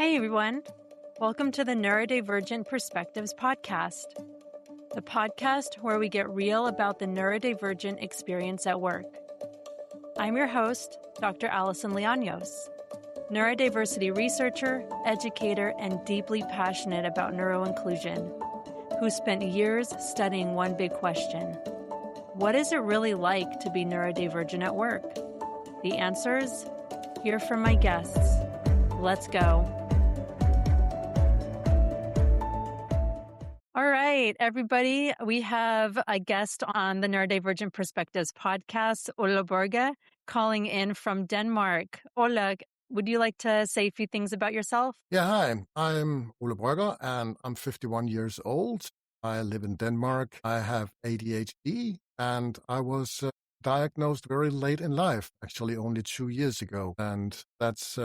Hey everyone, welcome to the Neurodivergent Perspectives Podcast, the podcast where we get real about the neurodivergent experience at work. I'm your host, Dr. Allison Leanos, neurodiversity researcher, educator, and deeply passionate about neuroinclusion, who spent years studying one big question. What is it really like to be neurodivergent at work? The answers? Hear from my guests. Let's go. All right, everybody. We have a guest on the Neurodivergent Perspectives Podcast, Ole Brøgger, calling in from Denmark. Ole, would you like to say a few things about yourself? Yeah, hi. I'm Ole Brøgger, and I'm 51 years old. I live in Denmark. I have ADHD, and I was diagnosed very late in life, actually only 2 years ago. And that's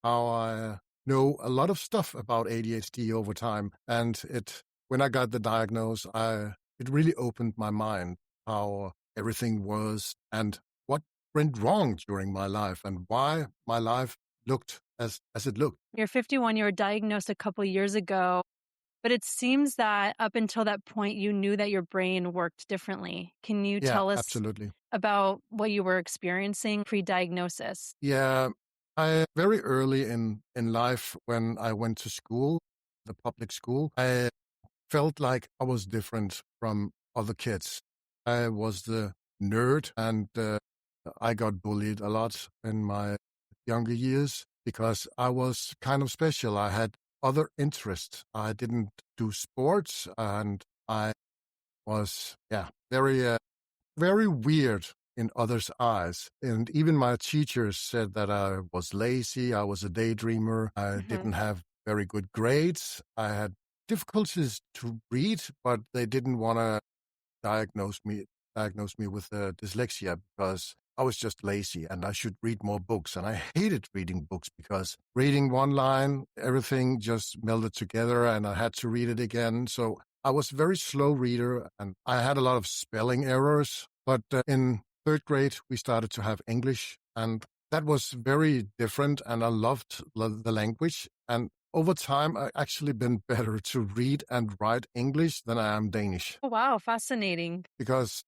how I know a lot of stuff about ADHD over time. And when I got the diagnosis, it really opened my mind how everything was and what went wrong during my life and why my life looked as it looked. You're 51, you were diagnosed a couple of years ago, but it seems that up until that point, you knew that your brain worked differently. Can you tell us absolutely. about what you were experiencing pre-diagnosis? Yeah, very early in life when I went to school, the public school, I felt like I was different from other kids. I was the nerd, and I got bullied a lot in my younger years because I was kind of special. I had other interests. I didn't do sports, and I was, very, very weird in others' eyes. And even my teachers said that I was lazy, I was a daydreamer, I didn't have very good grades, I had difficulties to read, but they didn't want to diagnose me with dyslexia because I was just lazy and I should read more books. And I hated reading books because reading one line, everything just melded together and I had to read it again. So I was a very slow reader and I had a lot of spelling errors. But in third grade, we started to have English, and that was very different. And I loved the language. And over time, I've actually been better to read and write English than I am Danish. Oh, wow, fascinating. Because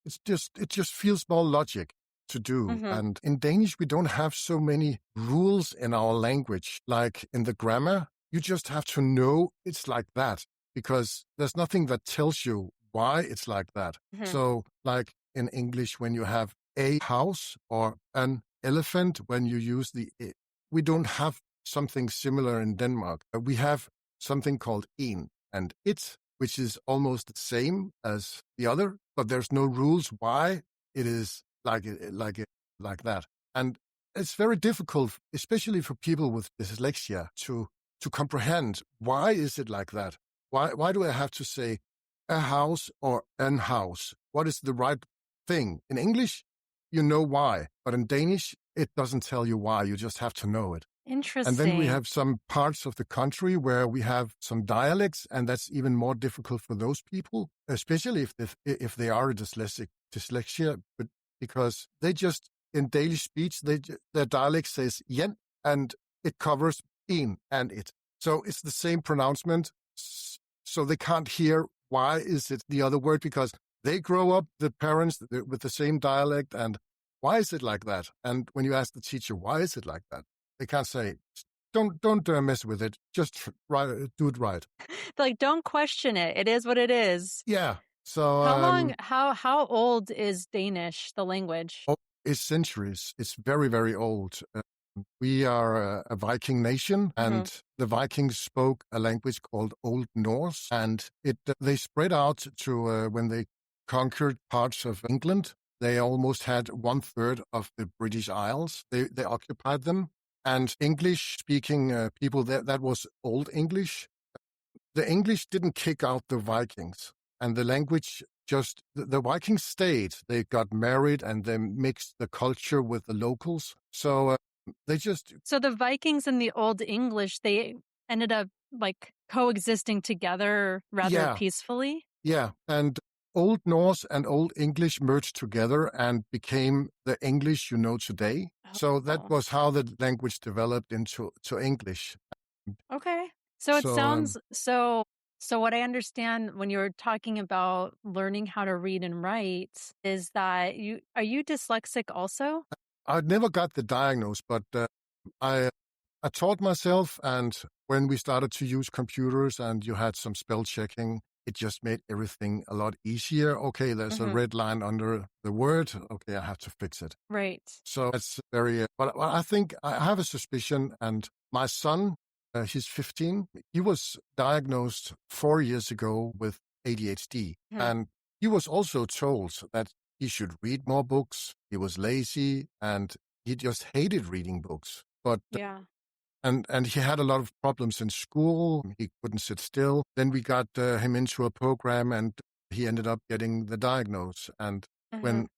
it just feels more logic to do. And in Danish, we don't have so many rules in our language. Like in the grammar, you just have to know it's like that because there's nothing that tells you why it's like that. So like in English, when you have a house or an elephant, when you use we don't have something similar in Denmark. We have something called en and it, which is almost the same as the other, but there's no rules why it is like that. And it's very difficult, especially for people with dyslexia, to comprehend why is it like that. Why do I have to say a house or an house? What is the right thing? In English, you know why, but in Danish, it doesn't tell you why. You just have to know it. Interesting. And then we have some parts of the country where we have some dialects, and that's even more difficult for those people, especially if they are a dyslexia, but because they just, in daily speech, their dialect says yen, and it covers in and it. So it's the same pronouncement, so they can't hear why is it the other word, because they grow up, the parents, with the same dialect, and why is it like that? And when you ask the teacher, why is it like that? They can't say, don't mess with it. Just do it right. Like, don't question it. It is what it is. Yeah. So how old is Danish, the language? It's centuries. It's very, very old. We are a Viking nation, and the Vikings spoke a language called Old Norse, and they spread out to when they conquered parts of England. They almost had 1/3 of the British Isles. They occupied them. And English-speaking people, that was Old English. The English didn't kick out the Vikings. And the language the Vikings stayed. They got married and they mixed the culture with the locals. So So the Vikings and the Old English, they ended up like coexisting together rather peacefully? Yeah, and Old Norse and Old English merged together and became the English you know today. So that was how the language developed into English. Okay. So it So sounds so what I understand when you're talking about learning how to read and write is that you dyslexic also? I never got the diagnosis, but I I taught myself, and when we started to use computers and you had some spell checking, it just made everything a lot easier. Okay, there's a Hmm. red line under the word. Okay, I have to fix it. Right. So it's very, but I think I have a suspicion, and my son, he's 15, he was diagnosed 4 years ago with ADHD. Hmm. And he was also told that he should read more books. He was lazy and he just hated reading books. But Yeah. and he had a lot of problems in school. He couldn't sit still. Then we got him into a program, and he ended up getting the diagnosis. And Hmm. when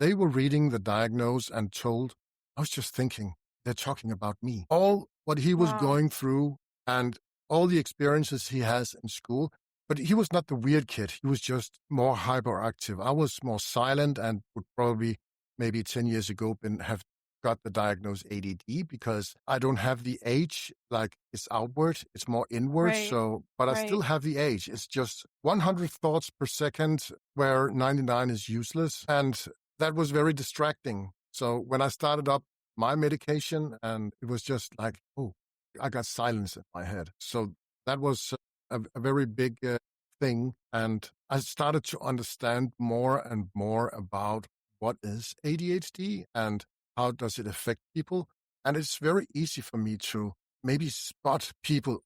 they were reading the diagnose and told, I was just thinking, they're talking about me. All what he was Wow. going through and all the experiences he has in school. But he was not the weird kid. He was just more hyperactive. I was more silent and would probably maybe 10 years ago have got the diagnosis ADD because I don't have the age like it's outward. It's more inward. Right. So, but I still Right. have the age. It's just 100 thoughts per second where 99 is useless. And that was very distracting. So when I started up my medication, and it was just like, oh, I got silence in my head. So that was a very big thing. And I started to understand more and more about what is ADHD and how does it affect people. And it's very easy for me to maybe spot people.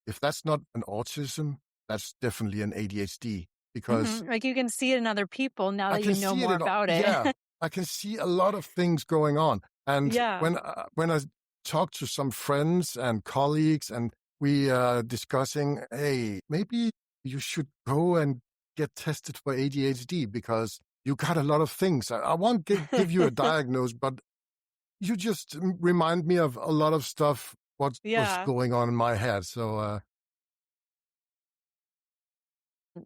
If that's not an autism, that's definitely an ADHD because Hmm. Like you can see it in other people now I that you can know see it more in all. about it. Yeah, I can see a lot of things going on. And Yeah. when I talk to some friends and colleagues, and we are discussing, hey, maybe you should go and get tested for ADHD because you got a lot of things. I won't give you a diagnosis, but you just remind me of a lot of stuff. What was Yeah. going on in my head? So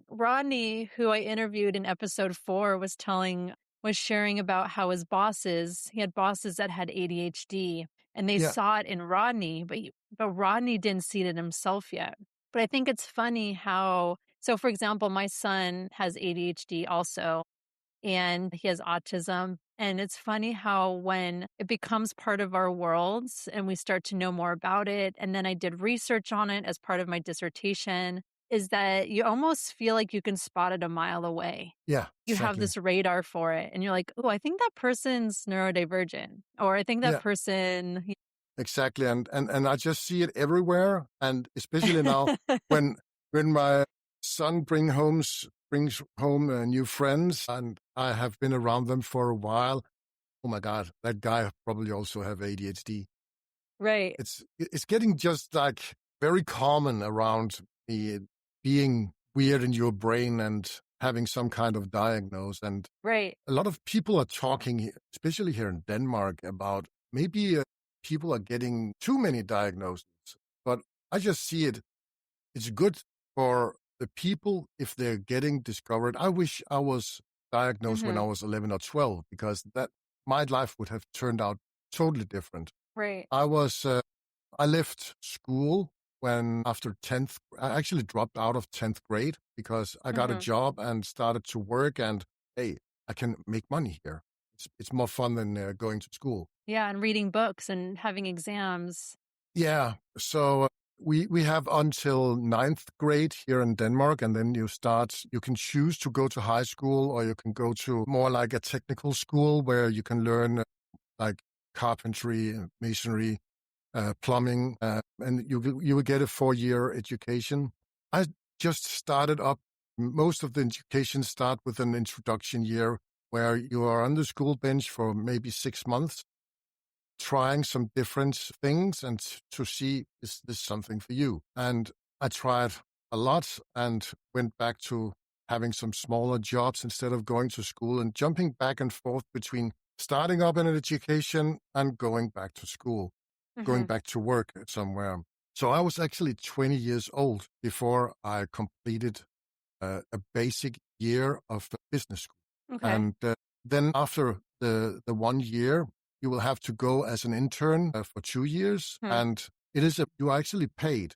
Rodney, who I interviewed in episode 4, was sharing about how he had bosses that had ADHD and they yeah, saw it in Rodney, but Rodney didn't see it in himself yet. But I think it's funny so for example, my son has ADHD also, and he has autism. And it's funny how when it becomes part of our worlds and we start to know more about it, and then I did research on it as part of my dissertation, is that you almost feel like you can spot it a mile away. yeah, You have exactly. this radar for it, and you're like, oh, I think that person's neurodivergent, or I think that Yeah. person. Exactly, and I just see it everywhere, and especially now when my son brings home new friends, and I have been around them for a while. Oh my God, that guy probably also have ADHD. Right, It's getting just like very common around me being weird in your brain and having some kind of diagnose. And right. a lot of people are talking, especially here in Denmark, about maybe people are getting too many diagnoses. But I just see it. It's good for the people if they're getting discovered. I wish I was diagnosed when Hmm. I was 11 or 12 because that my life would have turned out totally different. Right. I was I left school when after 10th, I actually dropped out of 10th grade because I got a Hmm. job and started to work and hey, I can make money here. It's more fun than going to school. Yeah, and reading books and having exams. Yeah. So we have until ninth grade here in Denmark, and then you can choose to go to high school or you can go to more like a technical school where you can learn like carpentry, masonry, plumbing, and you will get a 4-year education. I just started up. Most of the education start with an introduction year where you are on the school bench for maybe 6 months, trying some different things and to see is this something for you. And I tried a lot and went back to having some smaller jobs instead of going to school and jumping back and forth between starting up in an education and going back to school, going Hmm. back to work somewhere. So I was actually 20 years old before I completed a basic year of business school. Okay. And then after the 1 year, you will have to go as an intern for 2 years. Hmm. And you are actually paid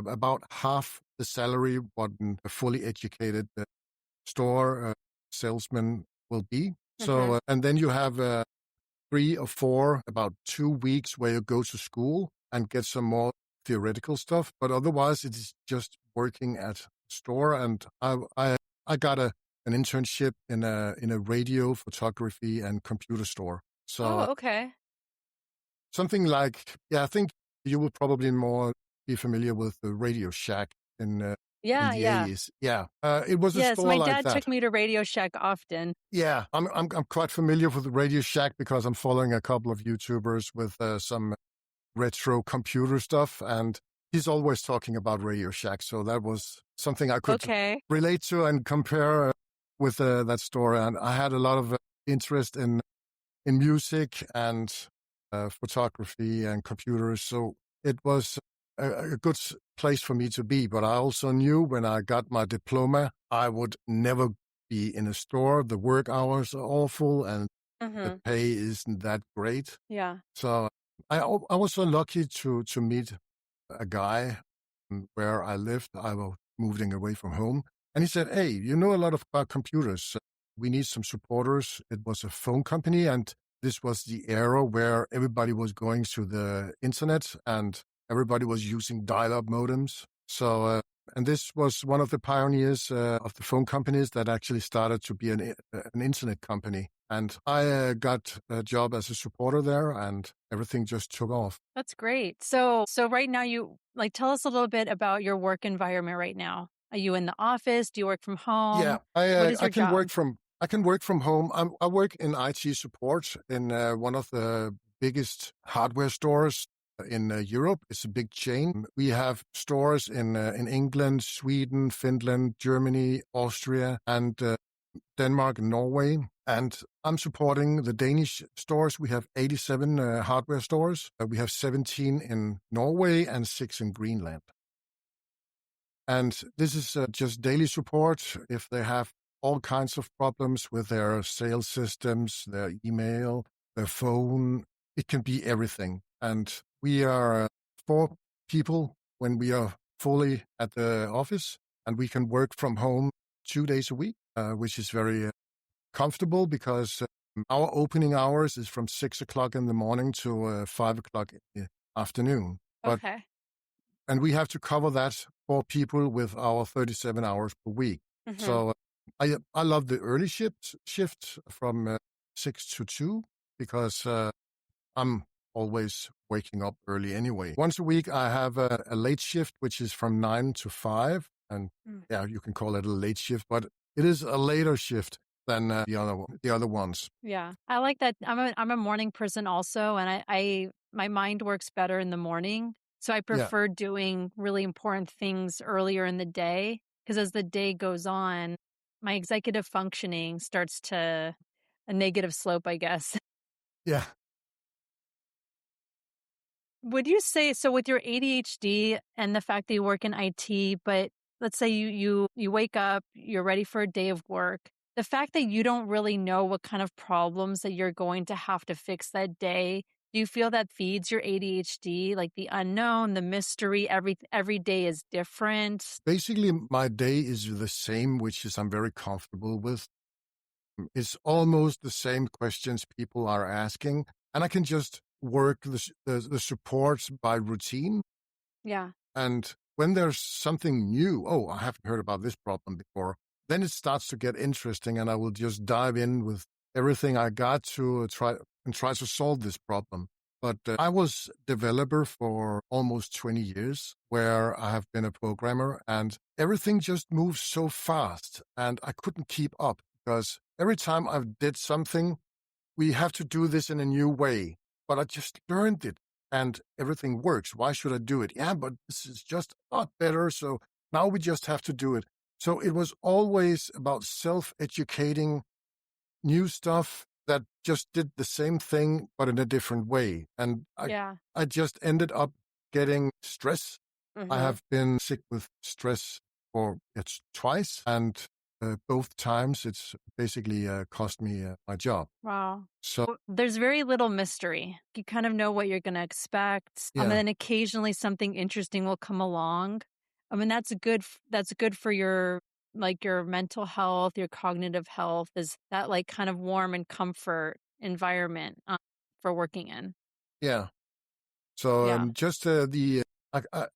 about half the salary what a fully educated store salesman will be. So, and then you have 3 or 4, about 2 weeks where you go to school and get some more theoretical stuff. But otherwise, it is just working at a store. And I got an internship in a radio photography and computer store. So okay. something like, I think you will probably more be familiar with the Radio Shack in the Yeah. 80s. Yeah. It was a Yes, store my like dad that. took me to Radio Shack often. Yeah, I'm quite familiar with the Radio Shack because I'm following a couple of YouTubers with some retro computer stuff, and he's always talking about Radio Shack. So that was something I could relate to and compare with that store. And I had a lot of interest in music and photography and computers. So it was a good place for me to be. But I also knew when I got my diploma, I would never be in a store. The work hours are awful and the pay isn't that great. Yeah. So I was so lucky to meet a guy where I lived. I was moving away from home. And he said, hey, you know a lot about computers. We need some supporters. It was a phone company, and this was the era where everybody was going to the internet and everybody was using dial-up modems. So, and this was one of the pioneers of the phone companies that actually started to be an internet company. And I got a job as a supporter there, and everything just took off. That's great. So right now, tell us a little bit about your work environment right now. Are you in the office? Do you work from home? Yeah, I can work from home. I work in IT support in one of the biggest hardware stores in Europe. It's a big chain. We have stores in England, Sweden, Finland, Germany, Austria, and Denmark and Norway. And I'm supporting the Danish stores. We have 87 hardware stores. We have 17 in Norway and 6 in Greenland. And this is just daily support. If they have all kinds of problems with their sales systems, their email, their phone, it can be everything. And we are 4 people when we are fully at the office, and we can work from home 2 days a week, which is very comfortable because our opening hours is from 6 o'clock in the morning to 5 o'clock in the afternoon. Okay. And we have to cover that for people with our 37 hours per week. So I love the early shift from 6 to 2 because I'm always waking up early anyway. Once a week, I have a late shift, which is from 9 to 5. And you can call it a late shift, but it is a later shift than the other ones. Yeah, I like that. I'm a morning person also, and my mind works better in the morning. So I prefer doing really important things earlier in the day because as the day goes on, my executive functioning starts to a negative slope, I guess. Yeah. Would you say, so with your ADHD and the fact that you work in IT, but let's say you wake up, you're ready for a day of work, the fact that you don't really know what kind of problems that you're going to have to fix that day, do you feel that feeds your ADHD? Like the unknown, the mystery, every day is different? Basically, my day is the same, which is I'm very comfortable with. It's almost the same questions people are asking, and I can just work the support by routine. Yeah. And when there's something new, I haven't heard about this problem before, then it starts to get interesting, and I will just dive in with everything I got to try to solve this problem. But I was developer for almost 20 years, where I have been a programmer, and everything just moves so fast, and I couldn't keep up because every time I did something, we have to do this in a new way. But I just learned it, and everything works. Why should I do it? Yeah, but this is just a lot better, so now we just have to do it. So it was always about self-educating new stuff that just did the same thing, but in a different way. And I just ended up getting stress. I have been sick with stress for twice, and both times it's basically cost me my job. Wow. So There's very little mystery. You kind of know what you're going to expect. And yeah, then occasionally something interesting will come along. I mean, that's good for your your mental health, your cognitive health. Is that like kind of warm and comfort environment for working in? yeah. So Yeah. just the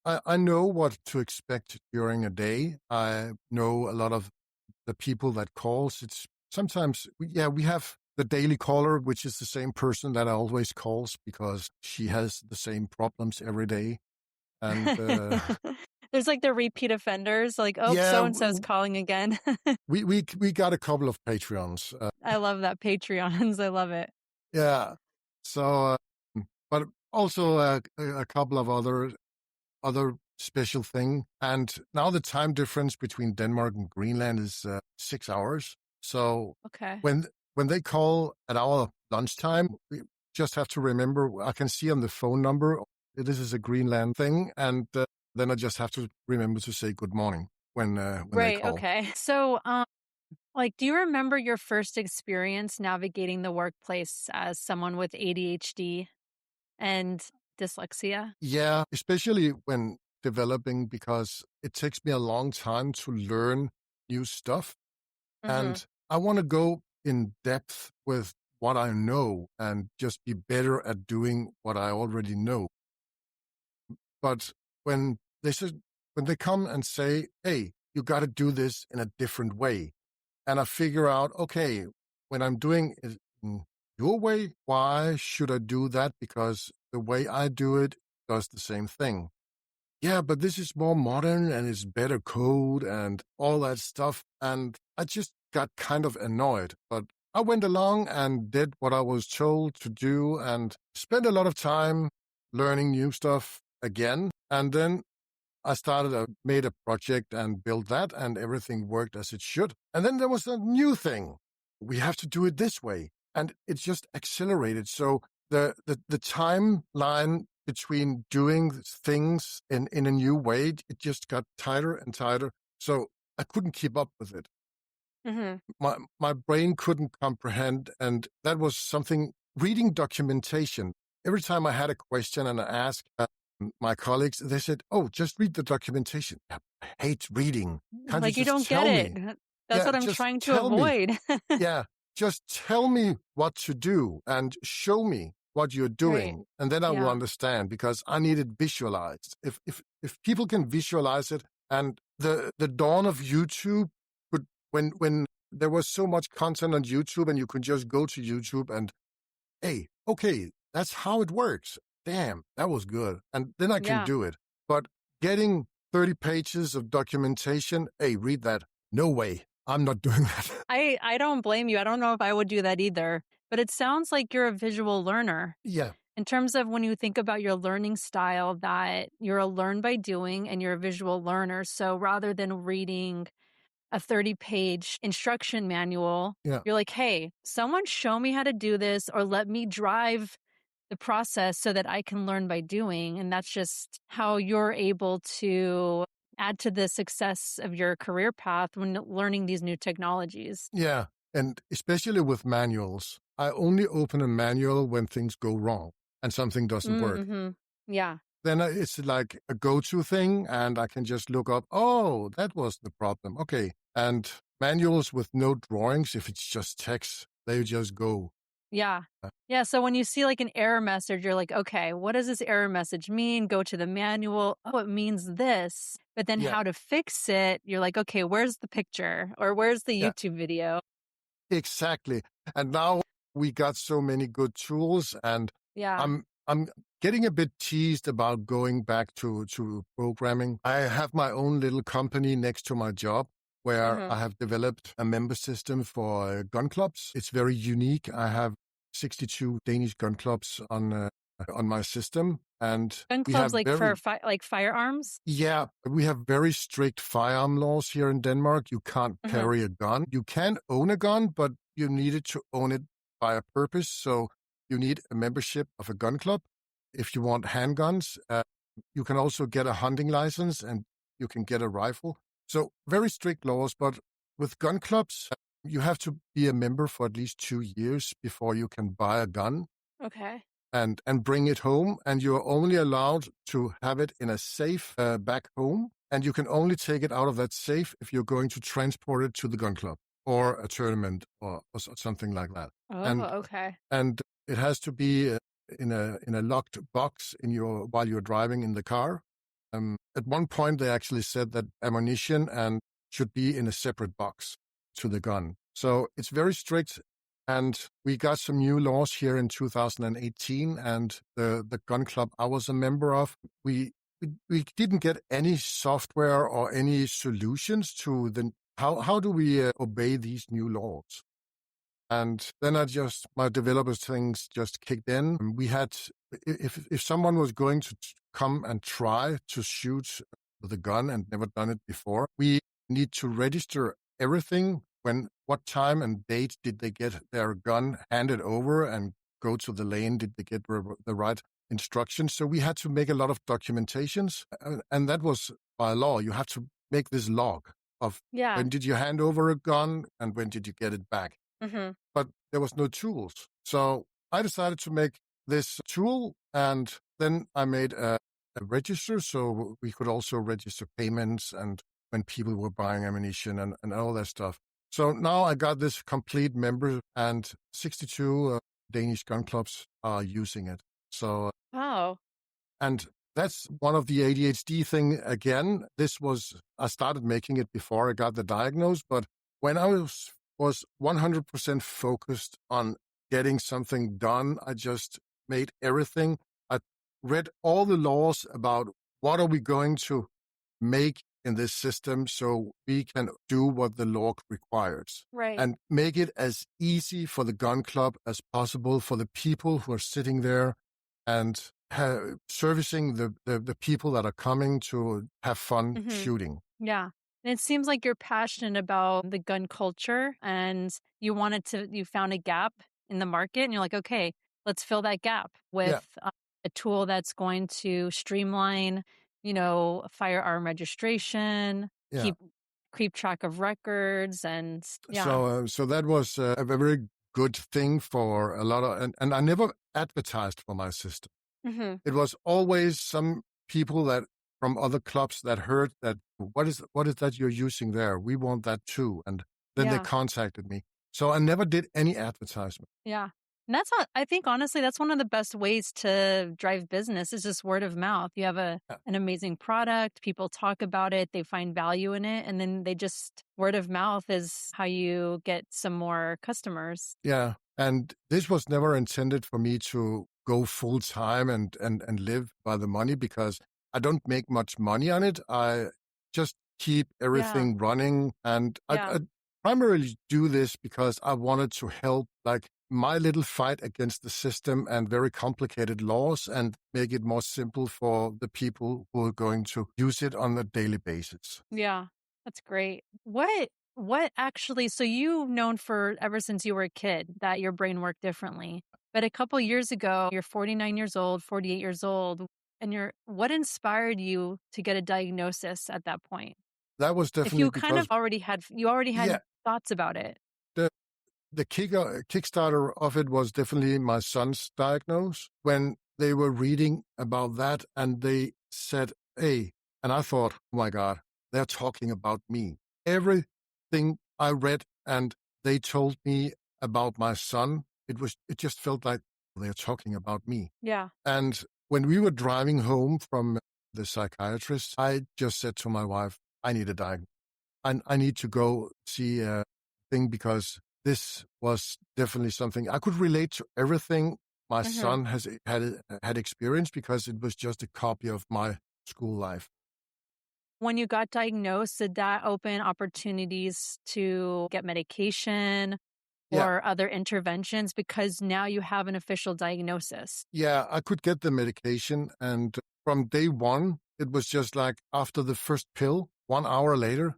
I know what to expect during a day. I know a lot of the people that calls. It's sometimes we have the daily caller, which is the same person that always calls because she has the same problems every day. And There's like the repeat offenders, like, oh, yeah, so and so's calling again. we got a couple of Patreons. I love that. Patreons. I love it. Yeah. So, but also a couple of other special thing. And now the time difference between Denmark and Greenland is 6 hours. So Okay. when they call at our lunchtime, we just have to remember. I can see on the phone number this is a Greenland thing, and then I just have to remember to say good morning when they Right. call. Okay. So, do you remember your first experience navigating the workplace as someone with ADHD and dyslexia? Yeah, especially when developing, because it takes me a long time to learn new stuff. Mm-hmm. And I want to go in depth with what I know and just be better at doing what I already know. But when when they come and say, hey, you got to do this in a different way. And I figure out, okay, when I'm doing it in your way, why should I do that? Because the way I do it does the same thing. Yeah, but this is more modern and it's better code and all that stuff. And I just got kind of annoyed. But I went along and did what I was told to do and spent a lot of time learning new stuff again. And then made a project and built that, and everything worked as it should. And then there was a new thing. We have to do it this way. And it just accelerated. So the timeline between doing things in a new way, it just got tighter and tighter. So I couldn't keep up with it. Mm-hmm. My brain couldn't comprehend. And that was something, reading documentation. Every time I had a question and I asked my colleagues, they said, oh, just read the documentation. I hate reading. Can't Like, you you just don't get tell it. me? That's Yeah, what I'm just trying to tell me. avoid. Yeah, just tell me what to do and show me what you're Right. doing, and then I will Yeah. understand, because I need it visualized. If people can visualize it, and the dawn of YouTube, when there was so much content on YouTube, and you could just go to YouTube and, hey, okay, that's how it works. Damn, that was good, and then I can Yeah. do it. But getting 30 pages of documentation, hey, read that. No way. I'm not doing that. I don't blame you. I don't know if I would do that either. But it sounds like you're a visual learner. Yeah. In terms of when you think about your learning style, that you're a learn by doing and you're a visual learner. So rather than reading a 30-page instruction manual, Yeah. you're like, hey, someone show me how to do this, or let me drive the process so that I can learn by doing. And that's just how you're able to add to the success of your career path when learning these new technologies. Yeah. And especially with manuals, I only open a manual when things go wrong and something doesn't work. Mm-hmm. Yeah. Then it's like a go-to thing, and I can just look up, oh, that was the problem. Okay. And manuals with no drawings, if it's just text, they just go. Yeah. Yeah. So when you see like an error message, you're like, okay, what does this error message mean? Go to the manual. Oh, it means this. But then Yeah. how to fix it, you're like, okay, where's the picture or where's the Yeah. YouTube video? Exactly. And now we got so many good tools, and Yeah. I'm getting a bit teased about going back to programming. I have my own little company next to my job where Mhm. I have developed a member system for gun clubs. It's very unique. I have 62 Danish gun clubs on my system, and Gun we clubs have like very for like firearms? yeah, we have very strict firearm laws here in Denmark. You can't Mhm. carry a gun. You can own a gun, but you needed to own it by a purpose. So you need a membership of a gun club. If you want handguns, you can also get a hunting license, and you can get a rifle. So very strict laws, but with gun clubs, you have to be a member for at least 2 years before you can buy a gun. Okay. And bring it home. And you're only allowed to have it in a safe back home. And you can only take it out of that safe if you're going to transport it to the gun club or a tournament or something like that. Oh, okay. And it has to be in a locked box while you're driving in the car. At one point, they actually said that ammunition should be in a separate box to the gun. So it's very strict. And we got some new laws here in 2018, and the gun club I was a member of, we didn't get any software or any solutions to how do we obey these new laws. And then my developers things just kicked in. We had, if someone was going to come and try to shoot with a gun and never done it before, we need to register everything. What time and date did they get their gun handed over and go to the lane? Did they get the right instructions? So we had to make a lot of documentations, and that was by law. You have to make this log of when did you hand over a gun and when did you get it back. Mm-hmm. But there was no tools. So I decided to make this tool, and then I made a register so we could also register payments and when people were buying ammunition and all that stuff. So now I got this complete member, and 62 Danish gun clubs are using it. So, and that's one of the ADHD thing again. I started making it before I got the diagnosis, but when I was 100% focused on getting something done, I just made everything. I read all the laws about what are we going to make in this system so we can do what the law requires. Right. And make it as easy for the gun club as possible for the people who are sitting there and servicing the people that are coming to have fun shooting. Yeah. And it seems like you're passionate about the gun culture and you found a gap in the market and you're like, okay, let's fill that gap with a tool that's going to streamline firearm registration, keep track of records, and So that was a very good thing for a lot of, and I never advertised for my system. Mm-hmm. It was always some people from other clubs that heard that what is that you're using there? We want that too, and then they contacted me. So I never did any advertisement. Yeah. And I think honestly, that's one of the best ways to drive business is just word of mouth. You have an amazing product, people talk about it, they find value in it, and then word of mouth is how you get some more customers. Yeah. And this was never intended for me to go full time and live by the money because I don't make much money on it. I just keep everything running. And I primarily do this because I wanted to help my little fight against the system and very complicated laws and make it more simple for the people who are going to use it on a daily basis. Yeah, that's great. What actually, so you've known ever since you were a kid that your brain worked differently. But a couple years ago, you're 49 years old, 48 years old, and what inspired you to get a diagnosis at that point? That was definitely if you kind of already had thoughts about it. The Kickstarter of it was definitely my son's diagnosis when they were reading about that and they said, hey, and I thought, oh my God, they're talking about me. Everything I read and they told me about my son, it just felt like they're talking about me. Yeah. And when we were driving home from the psychiatrist, I just said to my wife, I need a diagnosis. I need to go see a thing because this was definitely something I could relate to everything my son has had experienced because it was just a copy of my school life. When you got diagnosed, did that open opportunities to get medication or other interventions because now you have an official diagnosis? Yeah, I could get the medication. And from day one, it was just like after the first pill, 1 hour later,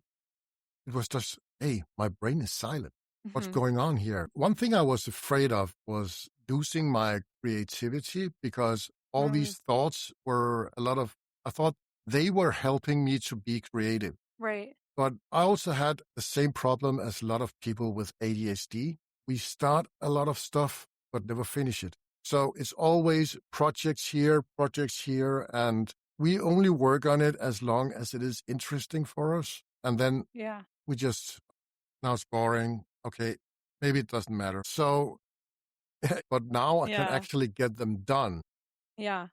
it was just, hey, my brain is silent. What's going on here? One thing I was afraid of was losing my creativity because all these thoughts were I thought they were helping me to be creative. Right. But I also had the same problem as a lot of people with ADHD. We start a lot of stuff, but never finish it. So it's always projects here, and we only work on it as long as it is interesting for us. And then we just, now it's boring. Okay, maybe it doesn't matter. So, but now I can actually get them done. Yeah.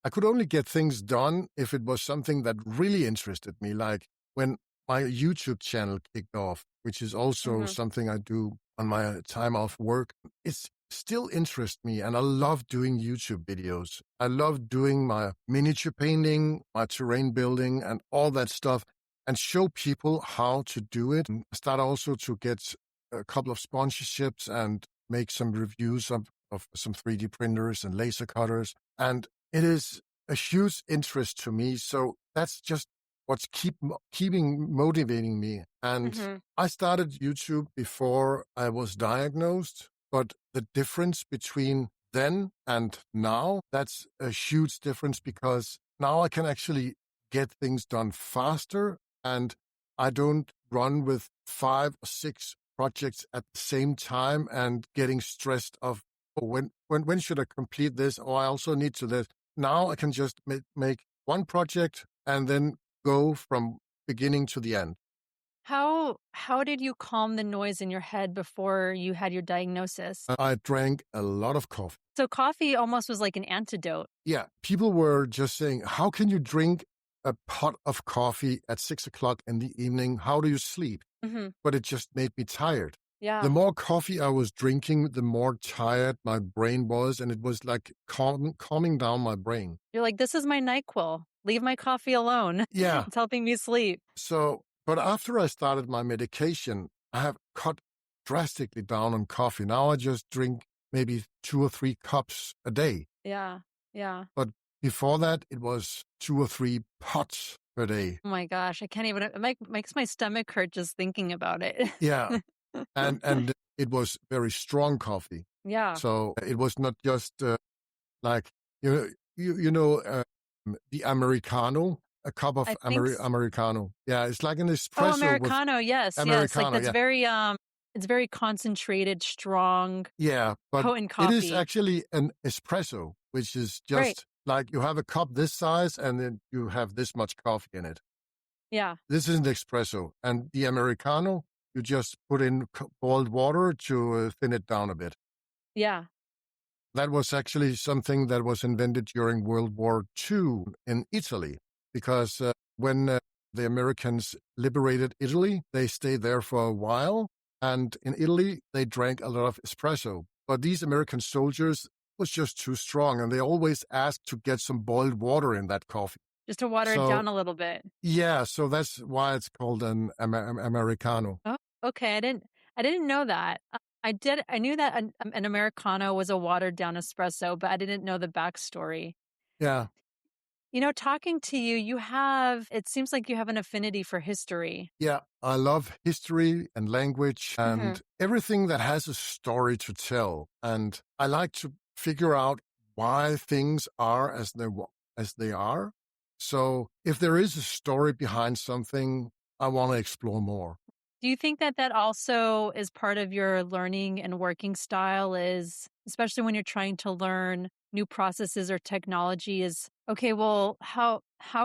I could only get things done if it was something that really interested me, like when my YouTube channel kicked off, which is also something I do on my time off work. It's still interests me, and I love doing YouTube videos. I love doing my miniature painting, my terrain building, and all that stuff, and show people how to do it. And start also to get a couple of sponsorships and make some reviews of some 3D printers and laser cutters. And it is a huge interest to me. So that's just what's keeping motivating me. And I started YouTube before I was diagnosed, but the difference between then and now, that's a huge difference, because now I can actually get things done faster, and I don't run with 5 or 6 projects at the same time and getting stressed of, oh, when should I complete this? Oh, I also need to this. Now I can just make one project and then go from beginning to the end. How did you calm the noise in your head before you had your diagnosis? I drank a lot of coffee. So coffee almost was like an antidote. Yeah. People were just saying, how can you drink a pot of coffee at 6 o'clock in the evening? How do you sleep? But it just made me tired. Yeah. The more coffee I was drinking, the more tired my brain was, and it was like calming down my brain. You're like, this is my NyQuil. Leave my coffee alone. Yeah. It's helping me sleep. So, but after I started my medication, I have cut drastically down on coffee. Now I just drink maybe 2 or 3 cups a day. Yeah. Yeah. But before that, it was 2 or 3 pots per day. Oh my gosh. I can't even, it makes my stomach hurt just thinking about it. Yeah. And it was very strong coffee. Yeah. So it was not just like, the Americano, a cup of Americano. Yeah, it's like an espresso. Oh, Americano, yes. Americano, yes. Like that's very, it's very concentrated, strong, but potent coffee. It is actually an espresso, which is just like you have a cup this size and then you have this much coffee in it. Yeah. This isn't espresso. And the Americano, you just put in boiled water to thin it down a bit. Yeah. That was actually something that was invented during World War II in Italy, because when the Americans liberated Italy, they stayed there for a while. And in Italy, they drank a lot of espresso. But these American soldiers was just too strong, and they always asked to get some boiled water in that coffee. Just to water it down a little bit. Yeah, so that's why it's called an Americano. Oh, okay. I didn't know that. I knew that an Americano was a watered down espresso, but I didn't know the backstory. Yeah. Talking to you, it seems like you have an affinity for history. Yeah, I love history and language and everything that has a story to tell. And I like to figure out why things are as they are. So if there is a story behind something, I want to explore more. Do you think that also is part of your learning and working style, is especially when you're trying to learn new processes or technology, is, okay, well, how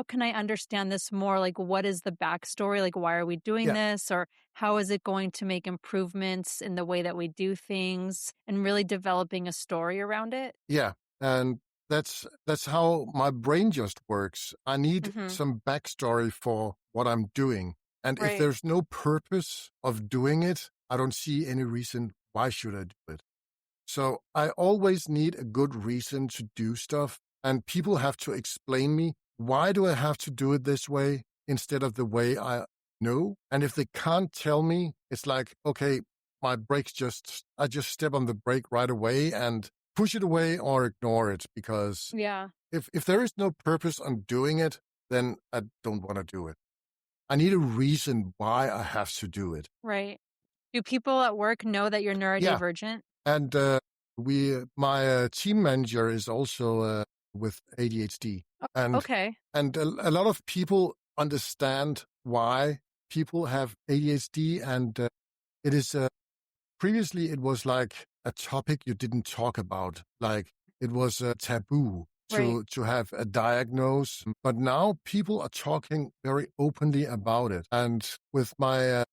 can I understand this more? Like, what is the backstory? Like, why are we doing this? Or how is it going to make improvements in the way that we do things, and really developing a story around it? Yeah. And that's how my brain just works. I need some backstory for what I'm doing. And if there's no purpose of doing it, I don't see any reason why should I do it. So I always need a good reason to do stuff. And people have to explain me, why do I have to do it this way instead of the way I know? And if they can't tell me, it's like, okay, my brakes I just step on the brake right away and push it away or ignore it, because if there is no purpose on doing it, then I don't want to do it. I need a reason why I have to do it. Right. Do people at work know that you're neurodivergent? Yeah. And my team manager is also with ADHD. And a lot of people understand why people have ADHD, and it is previously it was like a topic you didn't talk about, like it was a taboo to have a diagnosis. But now people are talking very openly about it. And with my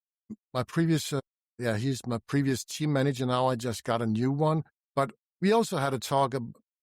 previous, he's my previous team manager now. I just got a new one. But we also had a talk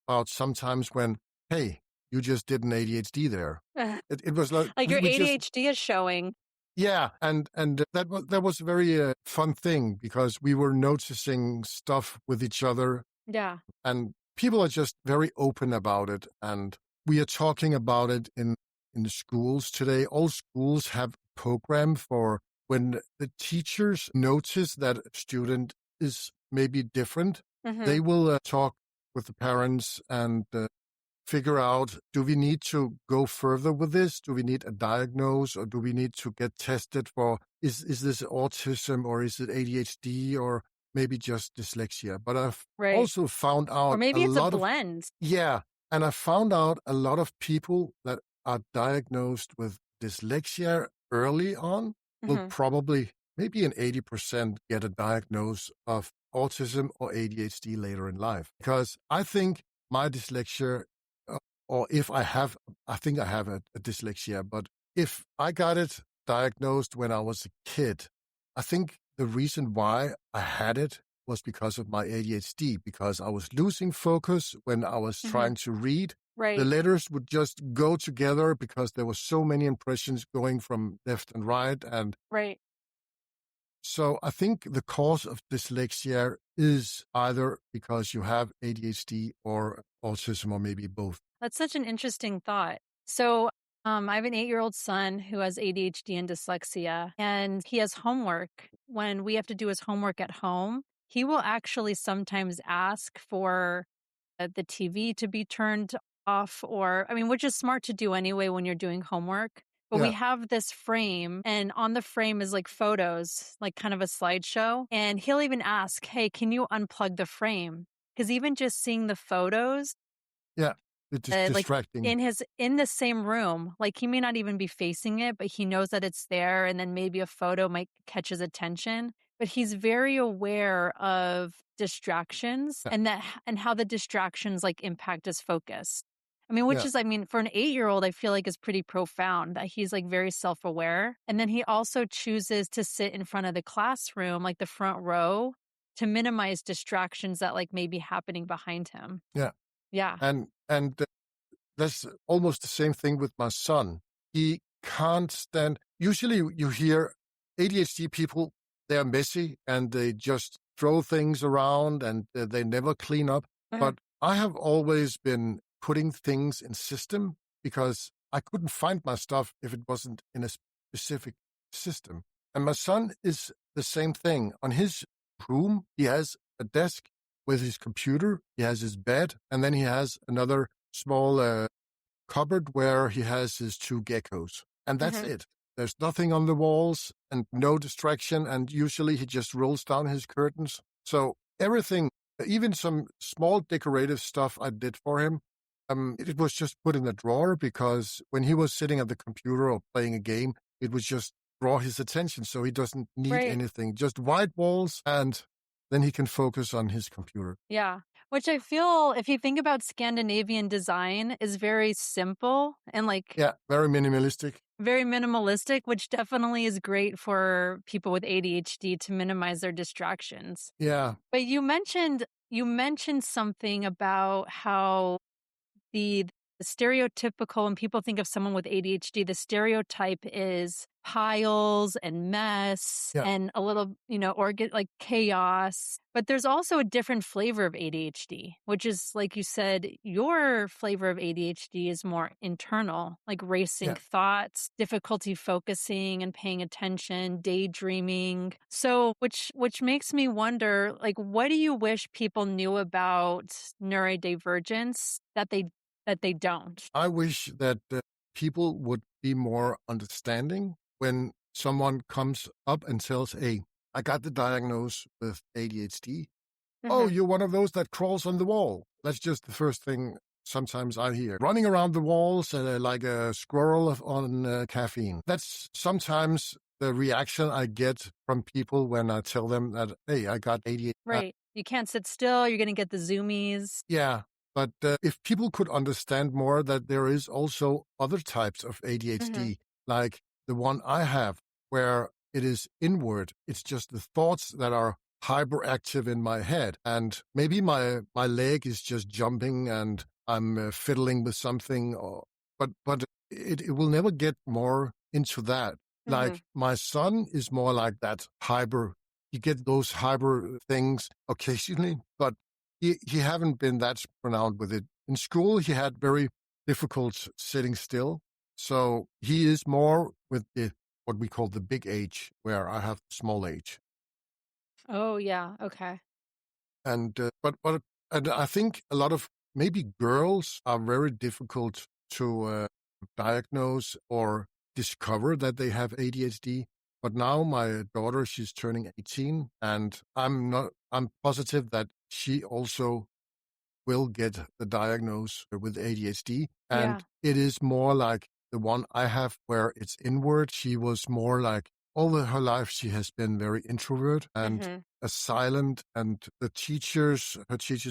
about sometimes when, hey, you just did an ADHD there. It was like your ADHD is showing. Yeah, and that was a very fun thing because we were noticing stuff with each other. Yeah, and people are just very open about it, and we are talking about it in the schools today. All schools have a program for when the teachers notice that a student is maybe different. They will talk with the parents and figure out, do we need to go further with this? Do we need a diagnosis, or do we need to get tested for, is this autism, or is it ADHD, or maybe just dyslexia? But I've also found out, or maybe it's a blend. And I found out a lot of people that are diagnosed with dyslexia early on will probably, maybe an 80%, get a diagnosis of autism or ADHD later in life. Because I think my dyslexia, or if I think I have a dyslexia, but if I got it diagnosed when I was a kid, I think the reason why I had it was because of my ADHD, because I was losing focus when I was trying to read. The letters would just go together because there were so many impressions going from left and right. And so I think the cause of dyslexia is either because you have ADHD or autism, or maybe both. That's such an interesting thought. So I have an 8-year-old son who has ADHD and dyslexia, and he has homework. When we have to do his homework at home, he will actually sometimes ask for the TV to be turned off, or, I mean, which is smart to do anyway when you're doing homework. But we have this frame, and on the frame is like photos, like kind of a slideshow. And he'll even ask, hey, can you unplug the frame? Because even just seeing the photos, it's just distracting. Like in the same room, like he may not even be facing it, but he knows that it's there, and then maybe a photo might catch his attention. But he's very aware of distractions and how the distractions like impact his focus. I mean, which is, I mean, for an 8-year-old, I feel like is pretty profound that he's like very self-aware. And then he also chooses to sit in front of the classroom, like the front row, to minimize distractions that like may be happening behind him. Yeah. And that's almost the same thing with my son. He can't stand. Usually you hear ADHD people, they're messy and they just throw things around and they never clean up. But I have always been putting things in system because I couldn't find my stuff if it wasn't in a specific system. And my son is the same thing. On his room, he has a desk with his computer, he has his bed, and then he has another small cupboard where he has his 2 geckos. And that's it. There's nothing on the walls and no distraction. And usually he just rolls down his curtains. So everything, even some small decorative stuff I did for him, it was just put in a drawer because when he was sitting at the computer or playing a game, it would just draw his attention. So he doesn't need anything, just white walls, and then he can focus on his computer. Yeah. Which I feel, if you think about Scandinavian design, is very simple and like... Yeah, very minimalistic. Very minimalistic, which definitely is great for people with ADHD to minimize their distractions. Yeah. But you mentioned something about how the stereotypical, when people think of someone with ADHD, the stereotype is piles and mess and a little, like chaos. But there's also a different flavor of ADHD, which is, like you said, your flavor of ADHD is more internal, like racing thoughts, difficulty focusing and paying attention, daydreaming. So, which makes me wonder, like, what do you wish people knew about neurodivergence that they don't? I wish that people would be more understanding when someone comes up and tells, hey, I got the diagnosis with ADHD. Oh, you're one of those that crawls on the wall. That's just the first thing sometimes I hear. Running around the walls like a squirrel on caffeine. That's sometimes the reaction I get from people when I tell them that, hey, I got ADHD. Right. You can't sit still. You're going to get the zoomies. Yeah. But if people could understand more that there is also other types of ADHD, like the one I have, where it is inward, it's just the thoughts that are hyperactive in my head. And maybe my leg is just jumping and I'm fiddling with something, but it will never get more into that. Like my son is more like that hyper. You get those hyper things occasionally, but he haven't been that pronounced with it. In school, he had very difficult sitting still. So he is more with what we call the big H, where I have small H. Oh, yeah. Okay. And and I think a lot of maybe girls are very difficult to diagnose or discover that they have ADHD. But now my daughter, she's turning 18, and I'm positive that she also will get the diagnosis with ADHD. And it is more like the one I have where it's inward. She was more like all of her life, she has been very introvert and a silent. And her teachers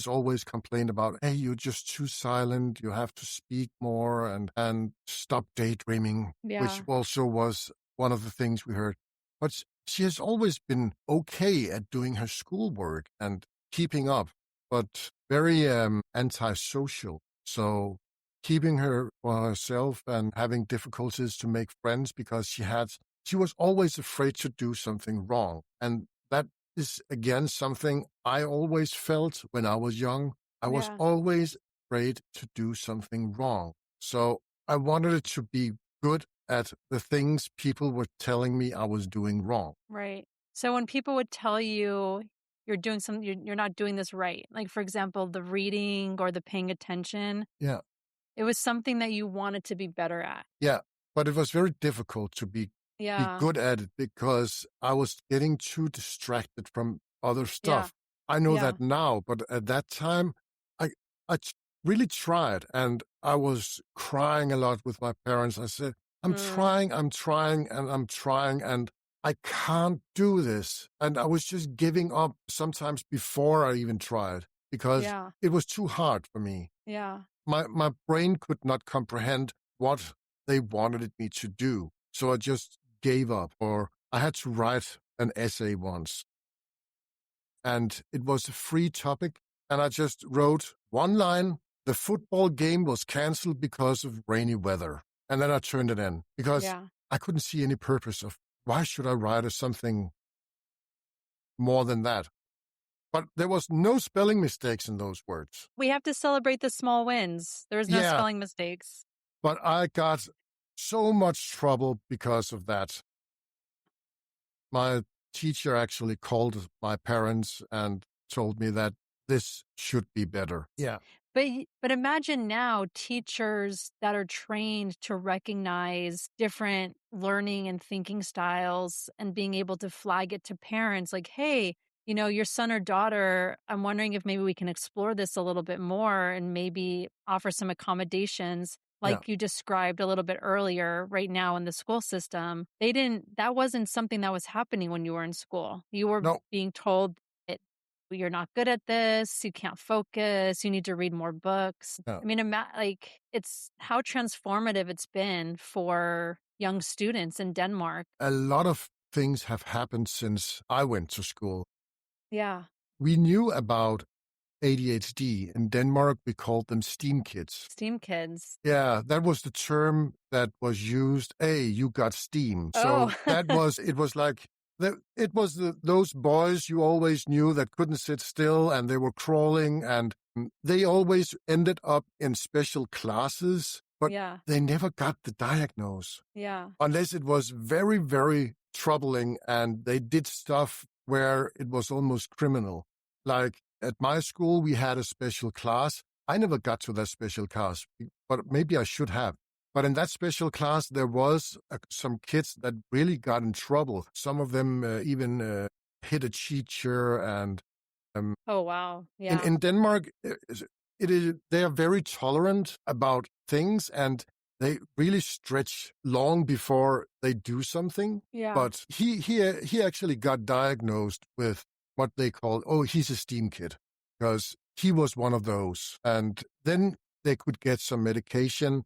always complain about, hey, you're just too silent. You have to speak more and stop daydreaming, which also was one of the things we heard. But she has always been okay at doing her schoolwork and keeping up, but very antisocial. So keeping her for herself and having difficulties to make friends because she was always afraid to do something wrong. And that is, again, something I always felt when I was young. I was always afraid to do something wrong. So I wanted it to be good at the things people were telling me I was doing wrong. Right. So when people would tell you you're doing something, you're not doing this right, like, for example, the reading or the paying attention. Yeah. It was something that you wanted to be better at. Yeah. But it was very difficult to be good at it because I was getting too distracted from other stuff. I know that now, but at that time, I really tried, and I was crying a lot with my parents. I said, I'm trying, and I can't do this. And I was just giving up sometimes before I even tried because it was too hard for me. Yeah. My brain could not comprehend what they wanted me to do. So I just gave up, or I had to write an essay once. And it was a free topic. And I just wrote one line. The football game was canceled because of rainy weather. And then I turned it in because I couldn't see any purpose of why should I write something more than that. But there was no spelling mistakes in those words. We have to celebrate the small wins. There was no spelling mistakes. But I got so much trouble because of that. My teacher actually called my parents and told me that this should be better. Yeah. But imagine now teachers that are trained to recognize different learning and thinking styles and being able to flag it to parents like, hey, your son or daughter, I'm wondering if maybe we can explore this a little bit more and maybe offer some accommodations like you described a little bit earlier right now in the school system. That wasn't something that was happening when you were in school. You were being told you're not good at this, you can't focus, you need to read more books. I mean, it's how transformative it's been for young students in Denmark. A lot of things have happened since I went to school. Yeah. We knew about ADHD. In Denmark, we called them STEAM kids. STEAM kids. Yeah, that was the term that was used. Hey, you got STEAM. So it was like, it was those boys you always knew that couldn't sit still and they were crawling and they always ended up in special classes, but they never got the diagnosis. Yeah. Unless it was very, very troubling and they did stuff where it was almost criminal. Like at my school, we had a special class. I never got to that special class, but maybe I should have. But in that special class, there was some kids that really got in trouble. Some of them even hit a teacher. And oh, wow. Yeah. In Denmark, they are very tolerant about things. And they really stretch long before they do something. Yeah. But he actually got diagnosed with what they call, he's a STEAM kid, because he was one of those. And then they could get some medication.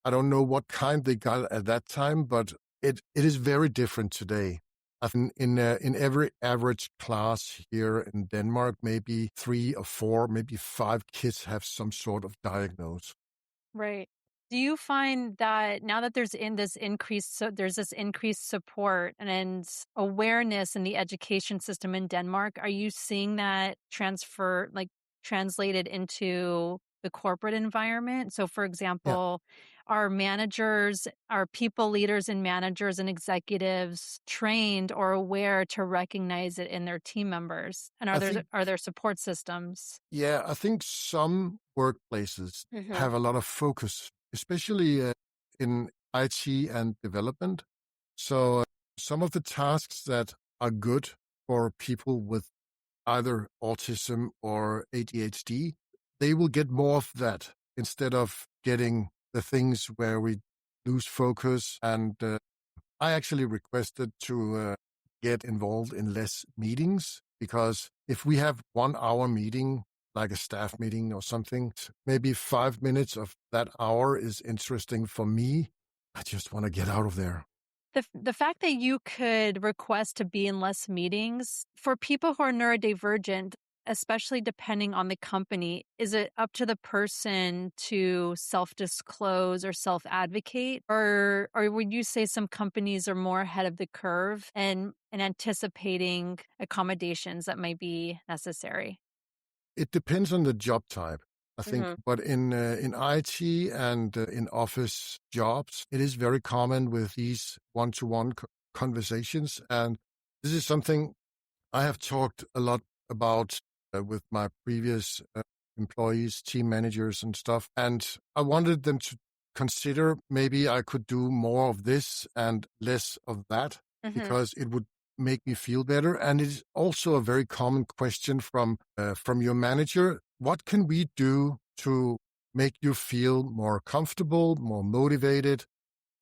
I don't know what kind they got at that time, but it is very different today. I think in every average class here in Denmark, maybe 3 or 4, maybe 5 kids have some sort of diagnosis. Right. Do you find that now that there's this increased support and awareness in the education system in Denmark, are you seeing that translated into the corporate environment? So, for example, are people leaders and managers and executives trained or aware to recognize it in their team members? And are there support systems? Yeah, I think some workplaces have a lot of focus, especially in IT and development. So some of the tasks that are good for people with either autism or ADHD, they will get more of that instead of getting the things where we lose focus. And I actually requested to get involved in less meetings, because if we have 1 hour meeting, like a staff meeting or something, maybe 5 minutes of that hour is interesting for me. I just want to get out of there. The fact that you could request to be in less meetings, for people who are neurodivergent, especially depending on the company, is it up to the person to self-disclose or self-advocate? Or would you say some companies are more ahead of the curve and anticipating accommodations that might be necessary? It depends on the job type, I think. But in IT and in office jobs, it is very common with these one-to-one conversations. And this is something I have talked a lot about with my previous employees, team managers and stuff. And I wanted them to consider maybe I could do more of this and less of that, because it would make me feel better. And it's also a very common question from your manager. What can we do to make you feel more comfortable, more motivated?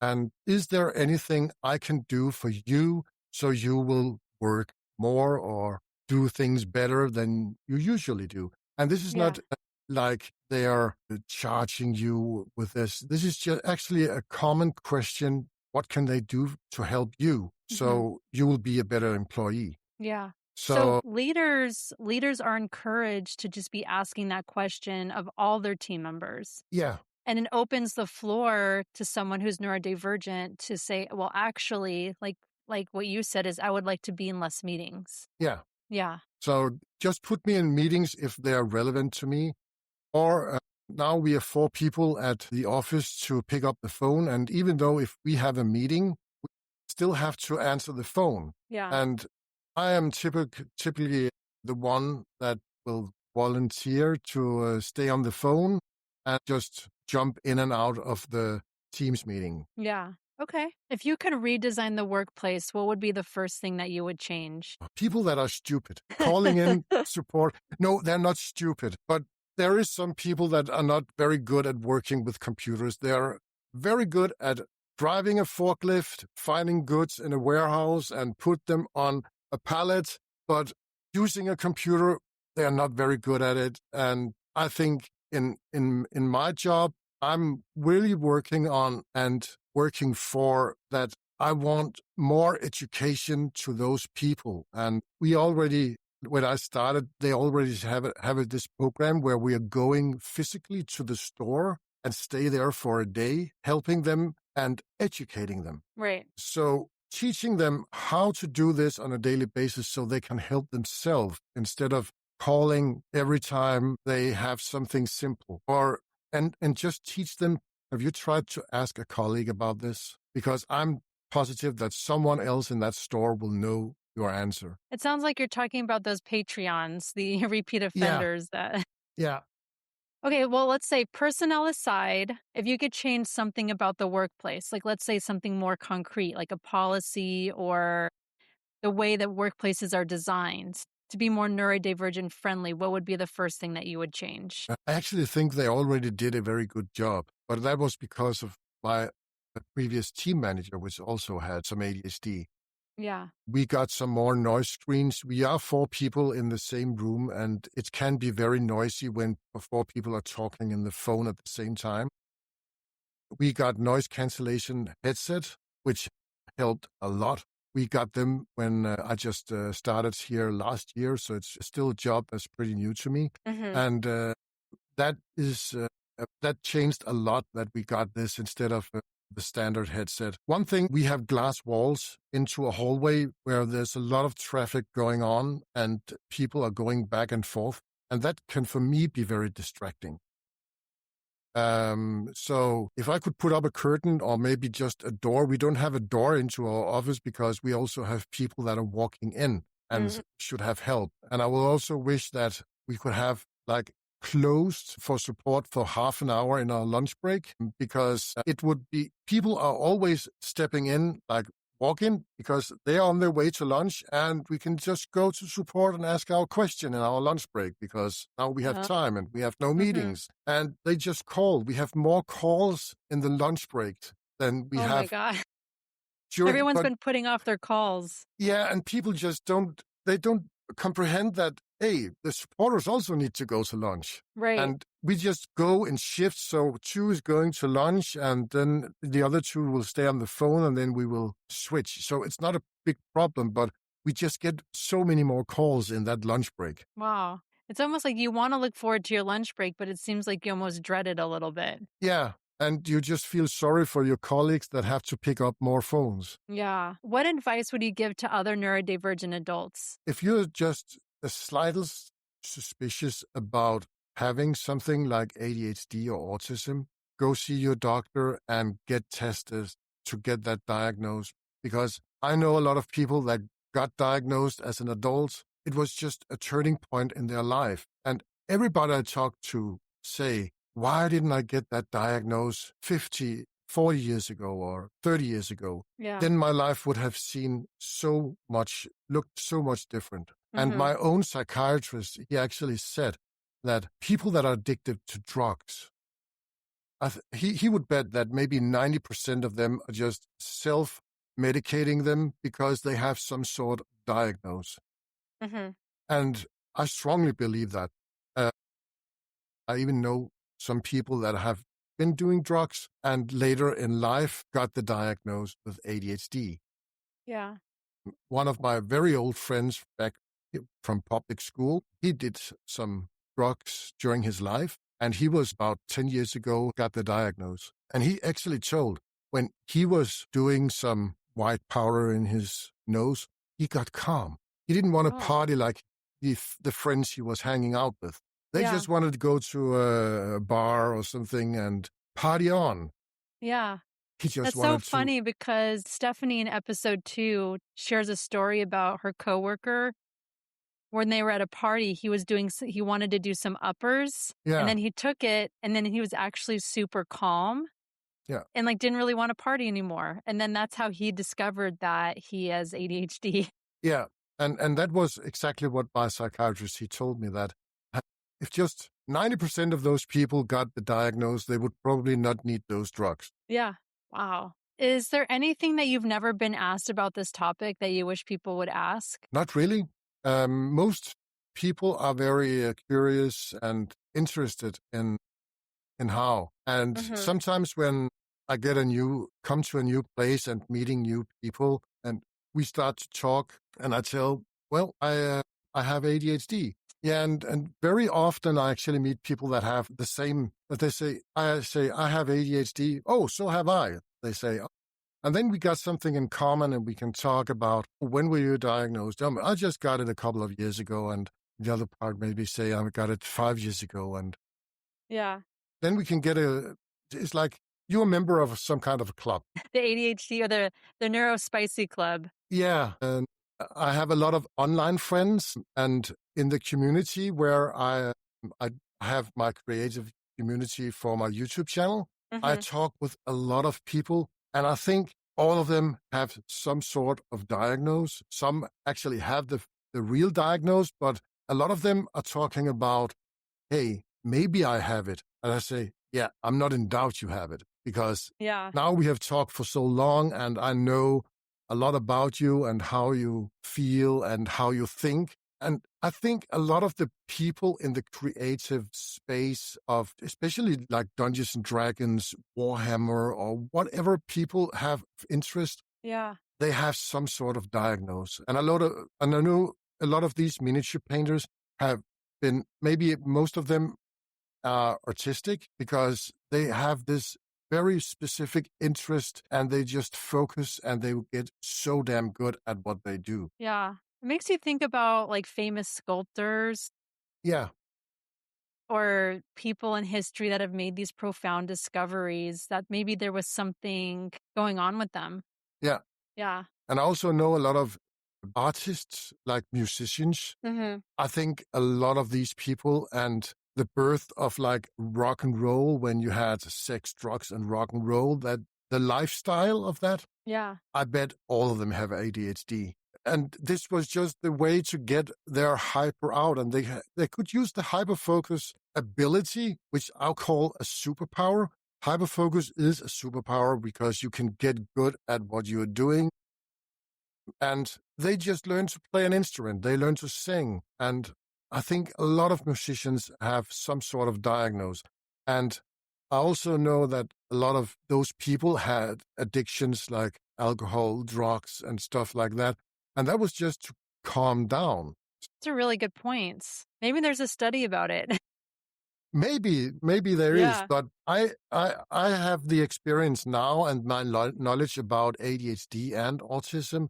And is there anything I can do for you so you will work more or do things better than you usually do? And this is not like they are charging you with this. This is just actually a common question. What can they do to help you so you will be a better employee? Yeah. So leaders are encouraged to just be asking that question of all their team members. Yeah. And it opens the floor to someone who's neurodivergent to say, well, actually, like what you said is, I would like to be in less meetings. Yeah. Yeah. So just put me in meetings if they're relevant to me. Or now we have 4 people at the office to pick up the phone. And even though if we have a meeting, we still have to answer the phone. Yeah. And I am typically the one that will volunteer to stay on the phone and just jump in and out of the Teams meeting. Yeah. Okay. If you could redesign the workplace, what would be the first thing that you would change? People that are stupid, calling in support. No, they're not stupid, but there is some people that are not very good at working with computers. They're very good at driving a forklift, finding goods in a warehouse and put them on a pallet, but using a computer, they are not very good at it. And I think in my job, I'm really working on and working for that. I want more education to those people. And we already, when I started, they already have this program where we are going physically to the store and stay there for a day, helping them and educating them. Right. So teaching them how to do this on a daily basis so they can help themselves instead of calling every time they have something simple, or and just teach them. Have you tried to ask a colleague about this? Because I'm positive that someone else in that store will know your answer. It sounds like you're talking about those Patreons, the repeat offenders that. Yeah. Okay, well, let's say personnel aside, if you could change something about the workplace, like let's say something more concrete, like a policy or the way that workplaces are designed to be more neurodivergent friendly, what would be the first thing that you would change? I actually think they already did a very good job, but that was because of my previous team manager, which also had some ADHD. Yeah. We got some more noise screens. We are 4 people in the same room, and it can be very noisy when 4 people are talking in the phone at the same time. We got noise cancellation headset, which helped a lot. We got them when I just started here last year, so it's still a job that's pretty new to me. And that changed a lot that we got this instead of the standard headset. One thing, we have glass walls into a hallway where there's a lot of traffic going on and people are going back and forth. And that can, for me, be very distracting. So if I could put up a curtain or maybe just a door, we don't have a door into our office because we also have people that are walking in and should have help. And I will also wish that we could have like closed for support for half an hour in our lunch break, because it would be, people are always stepping in, like walk in, because they are on their way to lunch and we can just go to support and ask our question in our lunch break because now we have time and we have no meetings. And they just call. We have more calls in the lunch break than we have. Oh my God. Everyone's been putting off their calls. Yeah, and people just don't comprehend that, hey, the supporters also need to go to lunch. Right. And we just go in shifts. So 2 is going to lunch and then the other 2 will stay on the phone and then we will switch. So it's not a big problem, but we just get so many more calls in that lunch break. Wow. It's almost like you want to look forward to your lunch break, but it seems like you almost dread it a little bit. Yeah. And you just feel sorry for your colleagues that have to pick up more phones. Yeah. What advice would you give to other neurodivergent adults? If you're just the slightest suspicious about having something like ADHD or autism, go see your doctor and get tested to get that diagnosed. Because I know a lot of people that got diagnosed as an adult. It was just a turning point in their life. And everybody I talk to say, why didn't I get that diagnosed 50, 40 years ago or 30 years ago? Yeah. Then my life would have looked so much different. And my own psychiatrist, he actually said that people that are addicted to drugs, he would bet that maybe 90% of them are just self-medicating them because they have some sort of diagnosis. And I strongly believe that. I even know some people that have been doing drugs and later in life got the diagnosis with ADHD. Yeah. One of my very old friends back from public school, he did some drugs during his life, and he was about 10 years ago, got the diagnosis. And he actually told when he was doing some white powder in his nose, he got calm. He didn't want to party like the friends he was hanging out with. They just wanted to go to a bar or something and party on. Yeah. He just That's so funny because Stephanie in episode 2 shares a story about her coworker. When they were at a party, he wanted to do some uppers. Yeah. And then he took it and then he was actually super calm. Yeah. And didn't really want to party anymore. And then that's how he discovered that he has ADHD. Yeah. And that was exactly what my psychiatrist, he told me that if just 90% of those people got the diagnosis, they would probably not need those drugs. Yeah. Wow. Is there anything that you've never been asked about this topic that you wish people would ask? Not really. Most people are very curious and interested in how. And sometimes when I come to a new place and meeting new people and we start to talk and I tell, well, I have ADHD. Yeah, and very often I actually meet people that have the same, that they say, I have ADHD. Oh, so have I, they say. And then we got something in common and we can talk about, when were you diagnosed? I just got it a couple of years ago. And the other part maybe say, I got it 5 years ago. And yeah, then we can get it's like you're a member of some kind of a club. The ADHD or the Neurospicy Club. Yeah. And I have a lot of online friends, and in the community where I have my creative community for my YouTube channel, I talk with a lot of people, and I think all of them have some sort of diagnosis. Some actually have the real diagnosis, but a lot of them are talking about, hey, maybe I have it. And I say, yeah, I'm not in doubt you have it. because Yeah. now we have talked for so long and I know a lot about you and how you feel and how you think. And I think a lot of the people in the creative space of, especially like Dungeons and Dragons, Warhammer, or whatever people have interest, Yeah. they have some sort of diagnosis. And I know a lot of these miniature painters have been, maybe most of them are artistic because they have this very specific interest and they just focus and they get so damn good at what they do. Yeah. It makes you think about like famous sculptors Yeah. or people in history that have made these profound discoveries that maybe there was something going on with them. Yeah. Yeah. And I also know a lot of artists, like musicians. Mm-hmm. I think a lot of these people and the birth of like rock and roll, when you had sex, drugs, and rock and roll, that the lifestyle of that, Yeah. I bet all of them have ADHD. And this was just the way to get their hyper out. And they could use the hyperfocus ability, which I'll call a superpower. Hyperfocus is a superpower because you can get good at what you're doing. And they just learn to play an instrument. They learn to sing. And I think a lot of musicians have some sort of diagnosis. And I also know that a lot of those people had addictions like alcohol, drugs, and stuff like that. And that was just to calm down. It's a really good point. Maybe there's a study about it. Maybe there is, Yeah. but I have the experience now and my knowledge about ADHD and autism.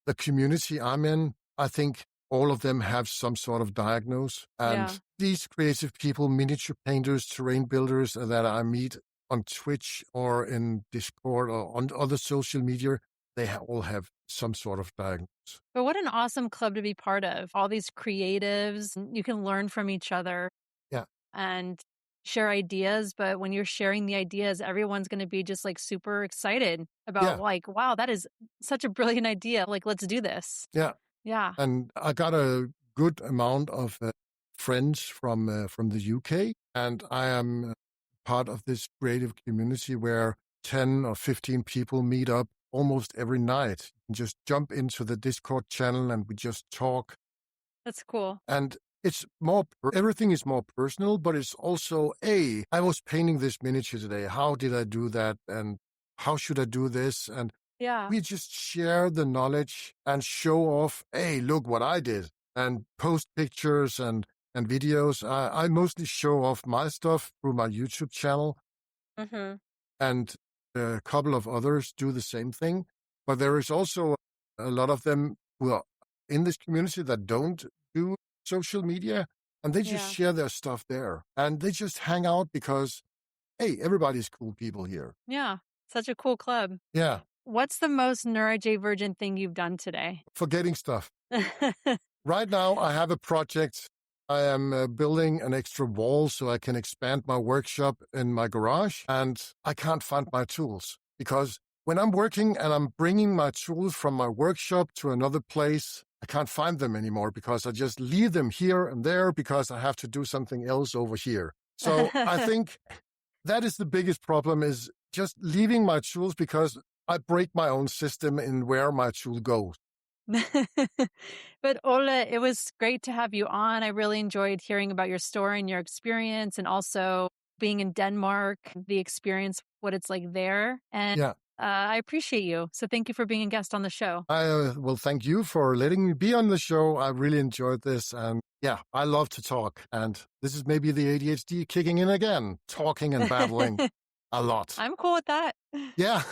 The community I'm in, I think all of them have some sort of diagnosis. And Yeah. these creative people, miniature painters, terrain builders that I meet on Twitch or in Discord or on other social media, they all have some sort of diagnosis. But what an awesome club to be part of. All these creatives, you can learn from each other. Yeah. And share ideas. But when you're sharing the ideas, everyone's going to be just like super excited about like, wow, that is such a brilliant idea. Like, let's do this. Yeah. Yeah. And I got a good amount of friends from the UK, and I am part of this creative community where 10 or 15 people meet up almost every night. You can just jump into the Discord channel and we just talk. That's cool. And it's more, everything is more personal, but it's also, I was painting this miniature today. How did I do that? And how should I do this? And yeah, we just share the knowledge and show off, hey, look what I did, and post pictures and videos. I mostly show off my stuff through my YouTube channel. Mm-hmm. And a couple of others do the same thing. But there is also a lot of them who are in this community that don't do social media, and they just share their stuff there. And they just hang out because, hey, everybody's cool people here. Yeah, such a cool club. Yeah. What's the most neurodivergent thing you've done today? Forgetting stuff. Right now, I have a project. I am building an extra wall so I can expand my workshop in my garage, and I can't find my tools because when I'm working and I'm bringing my tools from my workshop to another place, I can't find them anymore because I just leave them here and there because I have to do something else over here. So I think that is the biggest problem, is just leaving my tools because I break my own system in where my tool goes. But Ole, it was great to have you on. I really enjoyed hearing about your story and your experience, and also being in Denmark, the experience, what it's like there. And I appreciate you. So thank you for being a guest on the show. Well, thank you for letting me be on the show. I really enjoyed this. And yeah, I love to talk. And this is maybe the ADHD kicking in again, talking and babbling a lot. I'm cool with that. Yeah.